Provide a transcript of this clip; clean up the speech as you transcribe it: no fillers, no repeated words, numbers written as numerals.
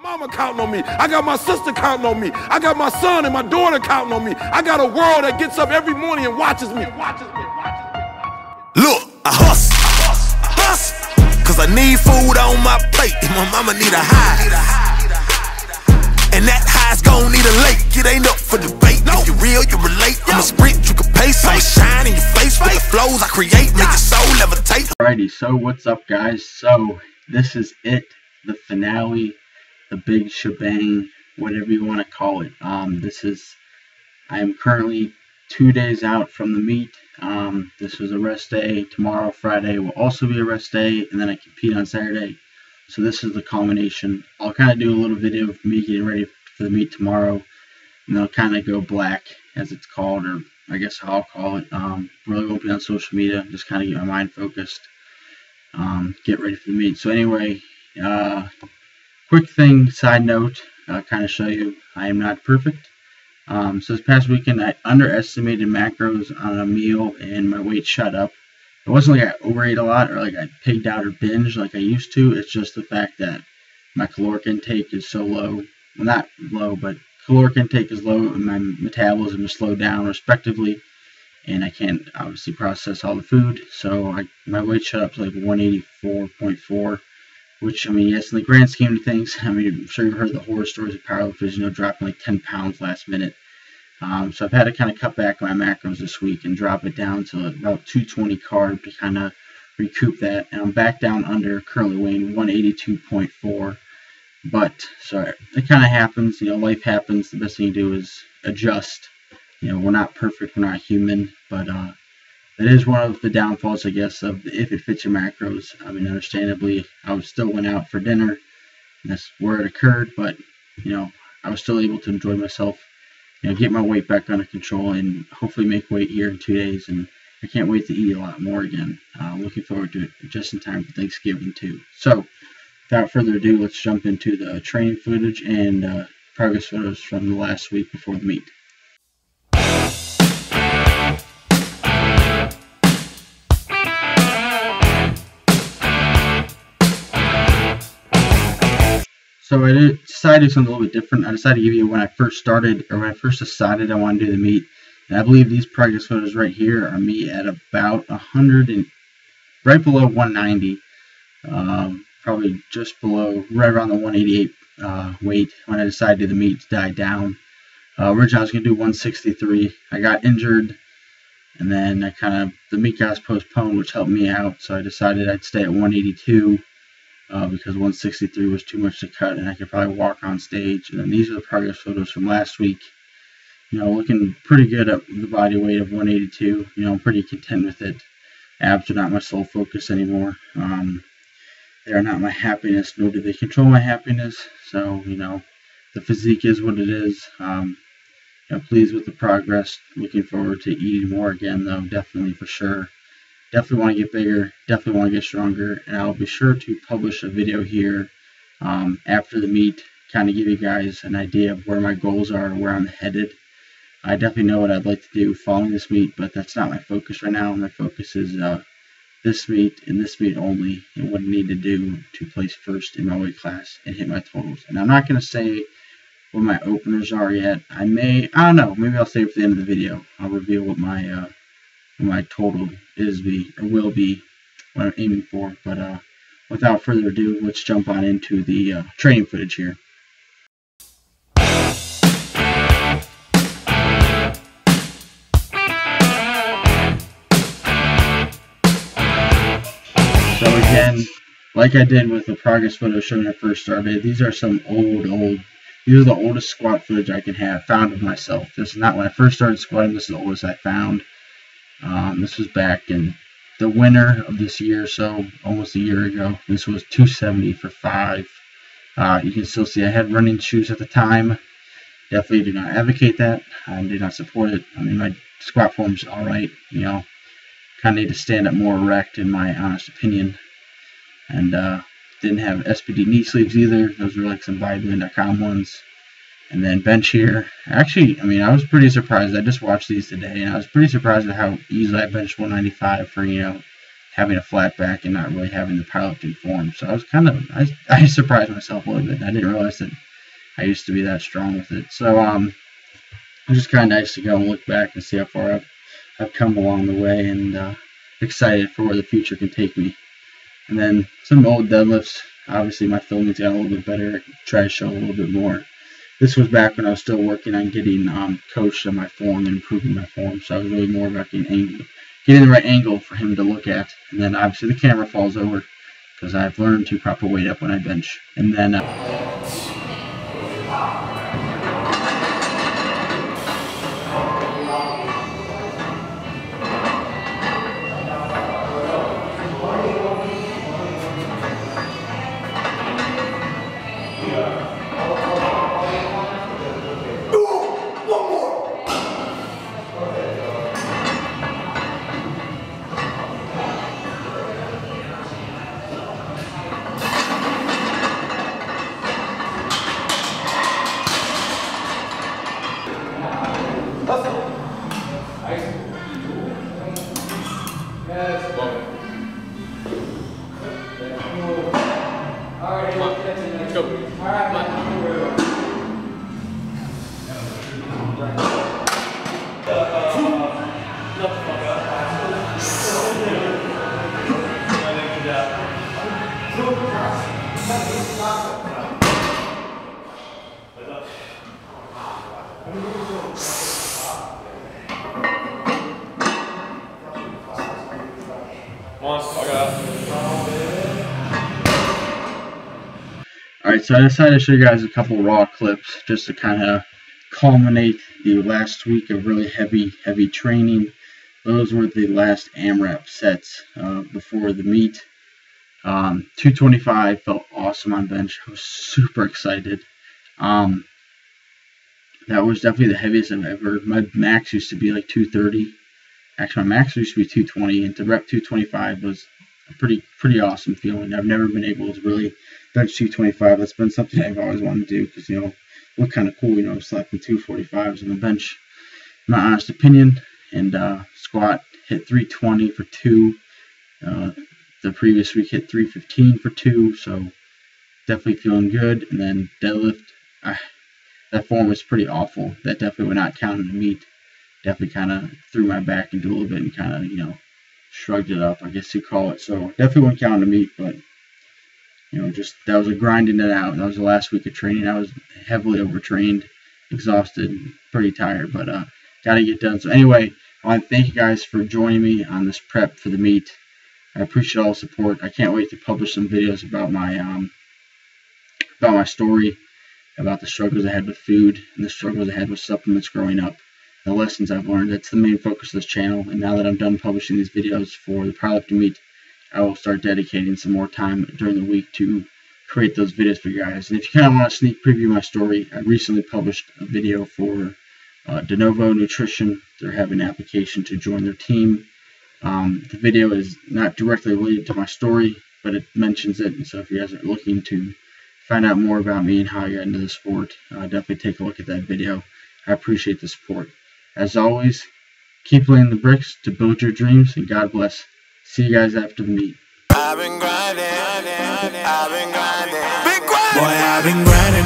Mama counting on me. I got my sister counting on me. I got my son and my daughter counting on me. I got a world that gets up every morning and watches me. Look, I hustle, cause I need food on my plate, and my mama need a high, and that high's gon' need a lake. It ain't up for debate. If you real, you relate. I'm a sprint, you can pace. I'm a shine in your face with the flows I create, make your soul levitate. Alrighty, so what's up, guys? So this is it, the finale, the big shebang, whatever you want to call it. I am currently 2 days out from the meet. This was a rest day. Tomorrow, Friday, will also be a rest day, and then I compete on Saturday. So this is the culmination. I'll kind of do a little video of me getting ready for the meet tomorrow, and I'll kind of go black, as it's called, or I guess how I'll call it. Really won't be on social media, just kind of get my mind focused, get ready for the meet. So anyway, quick thing, side note, kind of show you I am not perfect. So this past weekend I underestimated macros on a meal and my weight shot up. It wasn't like I overate a lot or like I pigged out or binged like I used to. It's just the fact that my caloric intake is so low. Well, not low, but caloric intake is low and my metabolism is slowed down respectively. And I can't obviously process all the food. So my weight shot up to like 184.4. Which, I mean, yes, in the grand scheme of things, I mean, I'm sure you've heard the horror stories of powerlifters, dropping like 10 pounds last minute. So I've had to kind of cut back on my macros this week and drop it down to about 220 carb to kind of recoup that. And I'm back down under, currently weighing 182.4. But, so it kind of happens, life happens. The best thing you do is adjust. We're not perfect, we're not human, but that is one of the downfalls, I guess, of if it fits your macros. I mean, understandably, I still went out for dinner, and that's where it occurred, but, I was still able to enjoy myself, get my weight back under control, and hopefully make weight here in 2 days, and I can't wait to eat a lot more again. Looking forward to it, just in time for Thanksgiving, too. So, without further ado, let's jump into the training footage and progress photos from the last week before the meet. So I decided to do something a little bit different. I decided to give you when I first started, or when I first decided I wanted to do the meet. And I believe these progress photos right here are me at about 100 and right below 190, probably just below, right around the 188 weight when I decided to do the meet to die down. Originally I was going to do 163. I got injured, and then the meet got postponed, which helped me out. So I decided I'd stay at 182. Because 163 was too much to cut, and I could probably walk on stage. And then these are the progress photos from last week. Looking pretty good at the body weight of 182. I'm pretty content with it. Abs are not my sole focus anymore. They are not my happiness, nor do they control my happiness. So, the physique is what it is. Pleased with the progress. Looking forward to eating more again, though, definitely for sure. Definitely want to get bigger, definitely want to get stronger, and I'll be sure to publish a video here after the meet, kind of give you guys an idea of where my goals are, where I'm headed. I definitely know what I'd like to do following this meet, but that's not my focus right now. My focus is this meet and this meet only, and what I need to do to place first in my weight class and hit my totals. And I'm not going to say what my openers are yet. I don't know, maybe I'll save it for the end of the video. I'll reveal what my total will be what I'm aiming for. But without further ado, let's jump on into the training footage here. So again, like I did with the progress photo showing I first started, these are some these are the oldest squat footage I can have found of myself. This is not when I first started squatting, this is the oldest I found. This was back in the winter of this year, so almost a year ago. This was 270 for 5. You can still see I had running shoes at the time. Definitely do not advocate that. I do not support it. I mean, my squat form's alright, kind of need to stand up more erect, in my honest opinion. And didn't have SPD knee sleeves either. Those were like some bodybuilding.com ones. And then bench here. Actually, I mean, I was pretty surprised. I just watched these today, and I was pretty surprised at how easily I benched 195 for, having a flat back and not really having the powerlifting form. So I was kind of, I surprised myself a little bit. I didn't realize that I used to be that strong with it. So it was just kind of nice to go and look back and see how far I've come along the way, and excited for where the future can take me. And then some old deadlifts. Obviously my filming's got a little bit better. I can try to show a little bit more. This was back when I was still working on getting coached on my form and improving my form. So I was really more about getting the right angle for him to look at. And then obviously the camera falls over because I've learned to proper weight up when I bench. And then Alright, so I decided to show you guys a couple raw clips just to kind of culminate the last week of really heavy training. Those were the last AMRAP sets before the meet. 225 felt awesome on bench. I was super excited. That was definitely the heaviest I've ever. My max used to be like 230. Actually, my max used to be 220, and to rep 225 was a pretty awesome feeling. I've never been able to really bench 225. That's been something I've always wanted to do because, you know, look kind of cool, you know, slapping 245s on the bench. My honest opinion. And squat hit 320 for 2. The previous week hit 315 for 2, so definitely feeling good. And then deadlift, that form was pretty awful. That definitely would not count in the meet. Definitely kind of threw my back into a little bit and kind of, you know, shrugged it up, I guess you call it. So definitely wouldn't count in the meet, but, you know, just that was a grinding it out. That was the last week of training. I was heavily overtrained, exhausted, pretty tired, but got to get done. So anyway, I want to thank you guys for joining me on this prep for the meet. I appreciate all the support. I can't wait to publish some videos about my story, about the struggles I had with food and the struggles I had with supplements growing up, the lessons I've learned. That's the main focus of this channel. And now that I'm done publishing these videos for the powerlifting meet, I will start dedicating some more time during the week to create those videos for you guys. And if you kind of want to sneak preview my story, I recently published a video for De Novo Nutrition. They're having an application to join their team. The video is not directly related to my story, but it mentions it. And so if you guys are looking to find out more about me and how I got into the sport, definitely take a look at that video. I appreciate the support. As always, keep laying the bricks to build your dreams, and God bless. See you guys after the meet. I've been grinding, I've been grinding. Boy, I've been grinding.